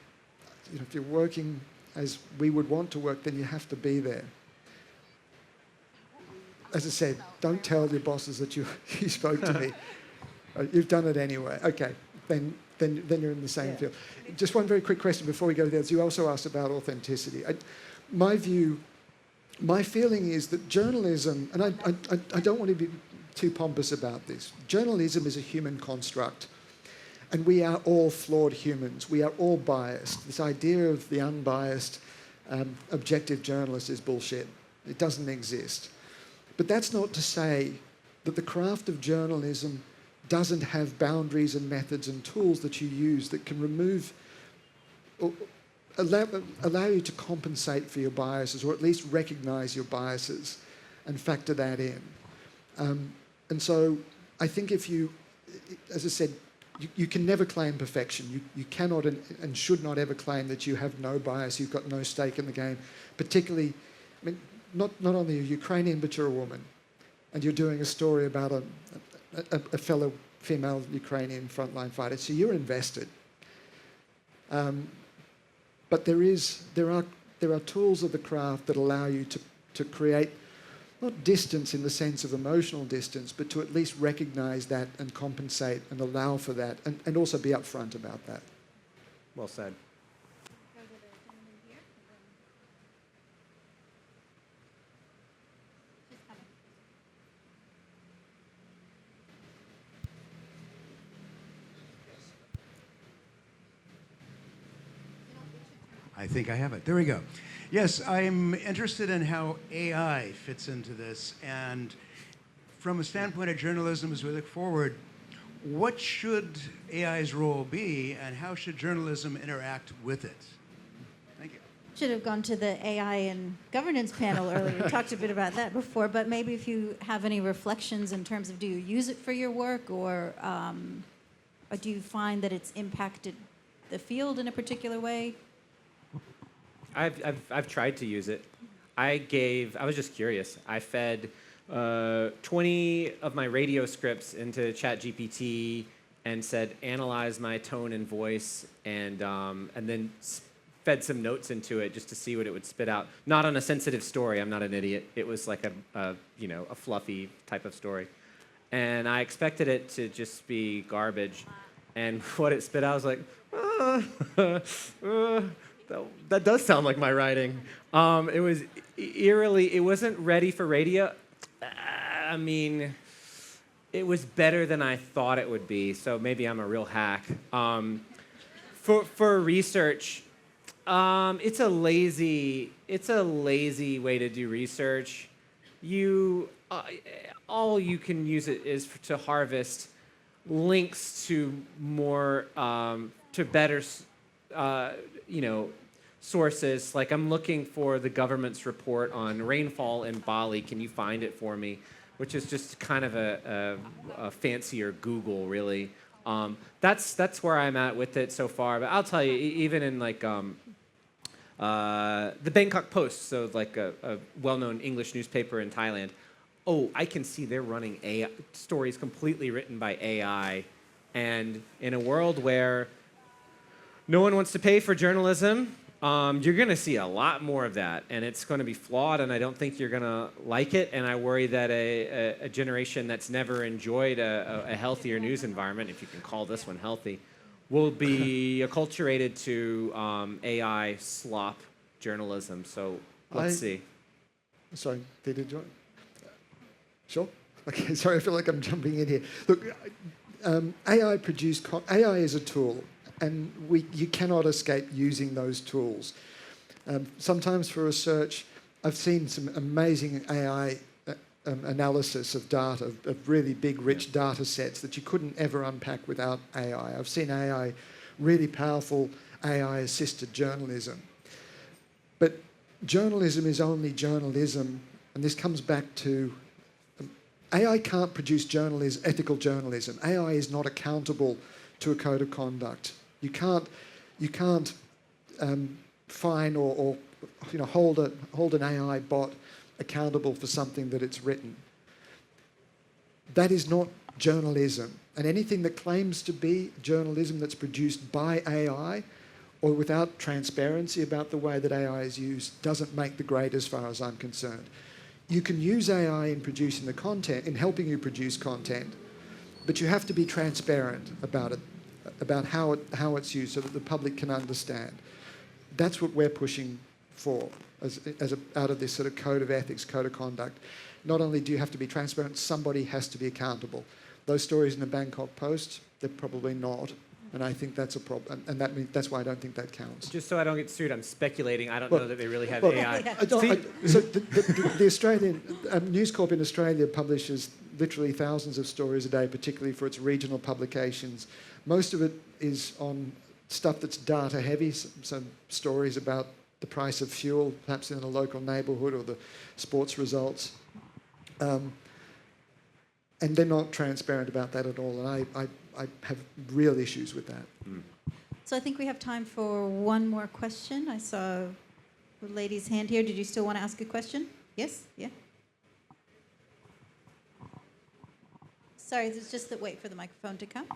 if you're working as we would want to work, then you have to be there. As I said, don't tell your bosses that you spoke to me. You've done it anyway. Okay, then you're in the same field. Just one very quick question before we go there. You also asked about authenticity. My feeling is that journalism, and I don't want to be too pompous about this, journalism is a human construct, and we are all flawed humans. We are all biased. This idea of the unbiased, objective journalist is bullshit. It doesn't exist. But that's not to say that the craft of journalism doesn't have boundaries and methods and tools that you use that can remove or allow you to compensate for your biases, or at least recognise your biases and factor that in. And so I think if you, as I said, you can never claim perfection. You cannot and should not ever claim that you have no bias, you've got no stake in the game, particularly, I mean, not only a Ukrainian, but you're a woman, and you're doing a story about a fellow female Ukrainian frontline fighter, so you're invested. But there are tools of the craft that allow you to create, not distance in the sense of emotional distance, but to at least recognise that and compensate and allow for that, and also be upfront about that. Well said. I think I have it. There we go. Yes, I'm interested in how AI fits into this. And from a standpoint of journalism, as we look forward, what should AI's role be, and how should journalism interact with it? Thank you. Should have gone to the AI and governance panel earlier. We talked a bit about that before, but maybe if you have any reflections in terms of, do you use it for your work, or do you find that it's impacted the field in a particular way? I've tried to use it. I was just curious. I fed 20 of my radio scripts into ChatGPT and said, analyze my tone and voice, and then fed some notes into it just to see what it would spit out. Not on a sensitive story. I'm not an idiot. It was like a fluffy type of story, and I expected it to just be garbage. And what it spit out was like, that does sound like my writing. It was eerily, it wasn't ready for radio. I mean, it was better than I thought it would be, so maybe I'm a real hack. For research, it's a lazy way to do research. All you can use it is to harvest links to more, to better, sources. Like, I'm looking for the government's report on rainfall in Bali. Can you find it for me? Which is just kind of a fancier Google, really. That's where I'm at with it so far. But I'll tell you, even in like the Bangkok Post, so like a well-known English newspaper in Thailand. Oh, I can see they're running AI stories completely written by AI, and in a world where no one wants to pay for journalism, you're going to see a lot more of that, and it's going to be flawed, and I don't think you're going to like it, and I worry that a generation that's never enjoyed a healthier news environment, if you can call this one healthy, will be acculturated to AI slop journalism. So let's see. Sorry, did you? Sure. Okay. Sorry, I feel like I'm jumping in here. Look, AI is a tool, and you cannot escape using those tools. Sometimes for research, I've seen some amazing AI analysis of data, of really big, rich data sets that you couldn't ever unpack without AI. I've seen AI, really powerful AI-assisted journalism. But journalism is only journalism, and this comes back to AI can't produce ethical journalism. AI is not accountable to a code of conduct. You can't fine or hold an AI bot accountable for something that it's written. That is not journalism. And anything that claims to be journalism that's produced by AI or without transparency about the way that AI is used doesn't make the grade as far as I'm concerned. You can use AI in producing the content, in helping you produce content, but you have to be transparent about it, about how it's used so that the public can understand. That's what we're pushing for out of this sort of code of ethics, code of conduct. Not only do you have to be transparent, somebody has to be accountable. Those stories in the Bangkok Post, they're probably not. And I think that's a problem, and that's why I don't think that counts. Just so I don't get sued, I'm speculating. I don't know that they really have AI. So the Australian News Corp in Australia publishes literally thousands of stories a day, particularly for its regional publications. Most of it is on stuff that's data heavy, some stories about the price of fuel, perhaps in a local neighbourhood, or the sports results. And they're not transparent about that at all, and I have real issues with that. So I think we have time for one more question. I saw the lady's hand here. Did you still want to ask a question? Yes? Yeah? Sorry, it's just that wait for the microphone to come.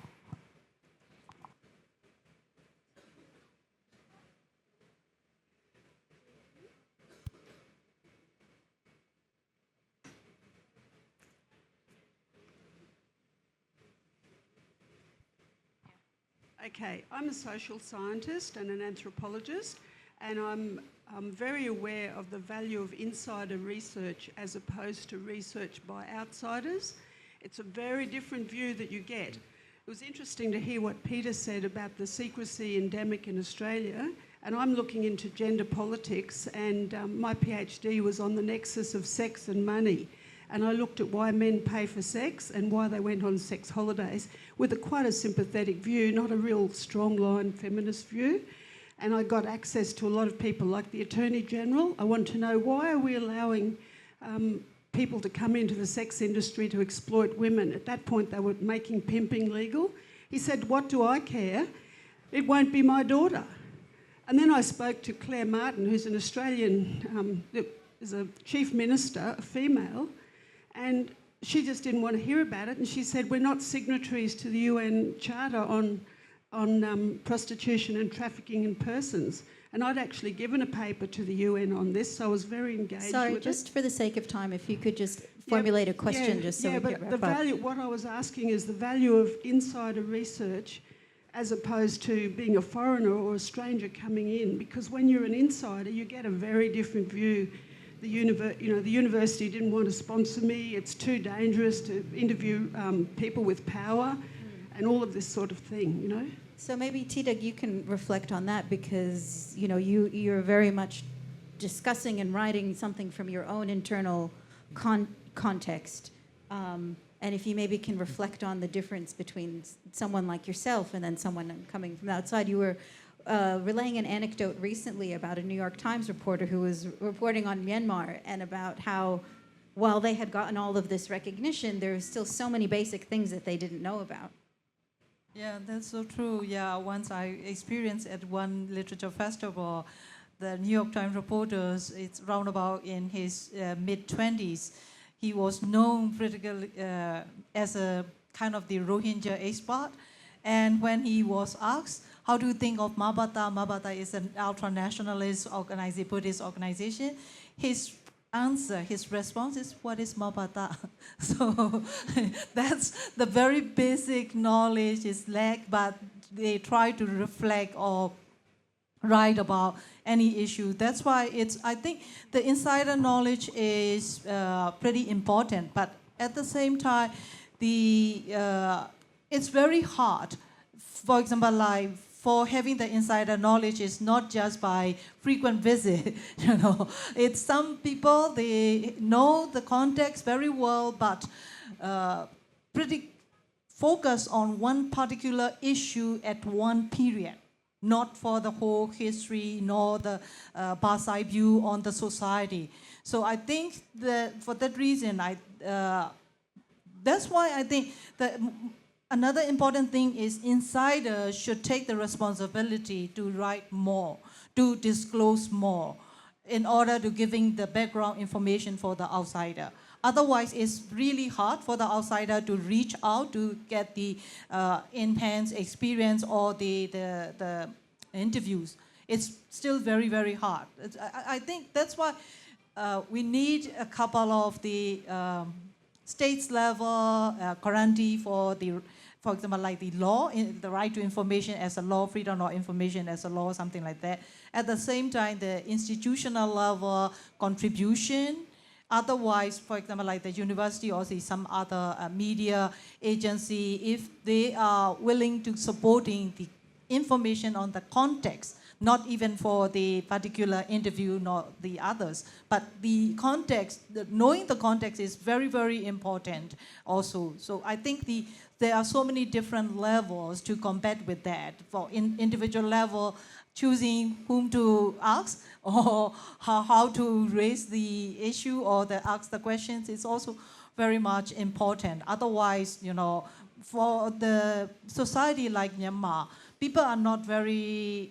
Okay, I'm a social scientist and an anthropologist, and I'm very aware of the value of insider research as opposed to research by outsiders. It's a very different view that you get. It was interesting to hear what Peter said about the secrecy endemic in Australia, and I'm looking into gender politics, and my PhD was on the nexus of sex and money. And I looked at why men pay for sex and why they went on sex holidays with quite a sympathetic view, not a real strong line feminist view. And I got access to a lot of people like the Attorney General. I want to know, why are we allowing people to come into the sex industry to exploit women? At that point, they were making pimping legal. He said, what do I care? It won't be my daughter. And then I spoke to Claire Martin, who's an Australian, is a chief minister, a female, and she just didn't want to hear about it. And she said, we're not signatories to the UN Charter on prostitution and trafficking in persons. And I'd actually given a paper to the UN on this, so I was very engaged with it. Sorry, just for the sake of time, if you could just formulate a question just so we can wrap up. What I was asking is the value of insider research as opposed to being a foreigner or a stranger coming in, because when you're an insider, you get a very different view. The university didn't want to sponsor me. It's too dangerous to interview people with power and all of this sort of thing, you know. So maybe, Tita, you can reflect on that, because, you know, you're very much discussing and writing something from your own internal context. And if you maybe can reflect on the difference between someone like yourself and then someone coming from outside. You were relaying an anecdote recently about a New York Times reporter who was reporting on Myanmar and about how, while they had gotten all of this recognition, there were still so many basic things that they didn't know about. Yeah, that's so true. Yeah, once I experienced at one literature festival, the New York Times reporters, it's roundabout in his mid-20s. He was known politically as a kind of the Rohingya expert. And when he was asked, how do you think of Mabata? Mabata is an ultra-nationalist Buddhist organization. His answer, his response is, what is Mabata? So that's the very basic knowledge is lacked, but they try to reflect or write about any issue. That's why I think the insider knowledge is pretty important, but at the same time, it's very hard. For example, like for having the insider knowledge is not just by frequent visit, you know. It's some people, they know the context very well, but pretty focused on one particular issue at one period, not for the whole history, nor the bird's eye view on the society. So I think that for that reason, that's why I think that another important thing is insiders should take the responsibility to write more, to disclose more in order to giving the background information for the outsider. Otherwise, it's really hard for the outsider to reach out to get the enhanced experience or the interviews. It's still very, very hard. I think that's why we need a couple of the states level guarantee for example, like the law, the right to information as a law, freedom of information as a law, something like that. At the same time, the institutional level contribution. Otherwise, for example, like the university or some other media agency, if they are willing to supporting the information on the context, not even for the particular interview, nor the others, but the context, knowing the context is very, very important also. So I think there are so many different levels to combat with that. For individual level, choosing whom to ask or how to raise the issue or ask the questions is also very much important. Otherwise, for the society like Myanmar, people are not very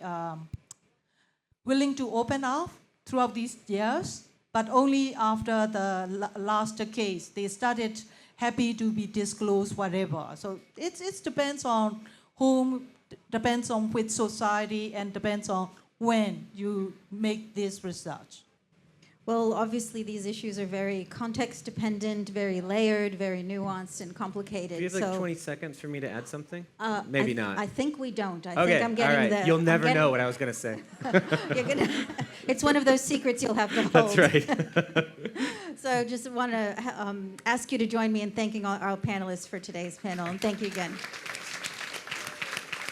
willing to open up throughout these years, but only after the last case, they started happy to be disclosed whatever. So it depends on whom, depends on which society, and depends on when you make this research. Well, obviously these issues are very context dependent, very layered, very nuanced and complicated. Do you have like 20 seconds for me to add something? Maybe not. I think we don't. I Okay, think I'm getting all right. You'll never know what I was going to say. It's one of those secrets you'll have to hold. That's right. So just want to ask you to join me in thanking our panelists for today's panel, and thank you again.